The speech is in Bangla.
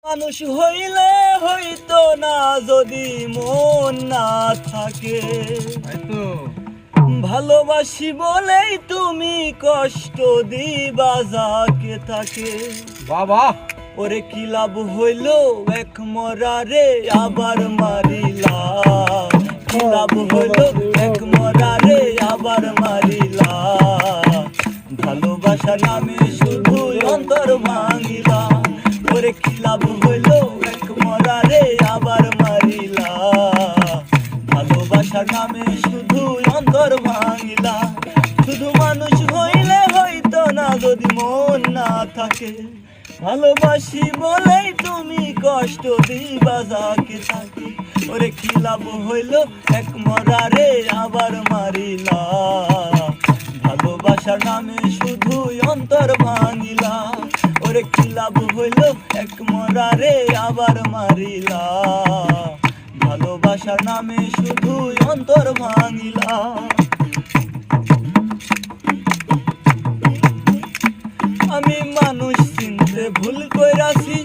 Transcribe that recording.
মানুষ হইলে হইতো না যদি মন না থাকে, ভালোবাসি বলেই তুমি কষ্ট দিবা যাকে থাকে। বাবা ওরে কি লাভ হইল এক মরারে আবার মারিলা, কি লাভ হইল এক মরারে আবার মারিলা, ভালোবাসা নামে শুধু অন্তর ভাঙিলা। ওরে কি লাভ হইল এক মরারে আবার মারিলা, ভালোবাসা নামে শুধু অন্তর ভাঙিলা। শুধু মানুষ হইলে হইতো না যদি মন না থাকে, ভালোবাসি বলেই তুমি কষ্ট দিবা যাকে থাকে। ওরে কি লাভ হইল এক মরারে আবার মারিলা, ভালোবাসার নামে শুধু অন্তর ভাঙিলা। ওরে কি লাভ হইল এক মরারে আবার মারিলা, ভালোবাসার নামে শুধু অন্তর ভাঙিলা। আমি মানুষ চিনতে ভুল কইরাছি,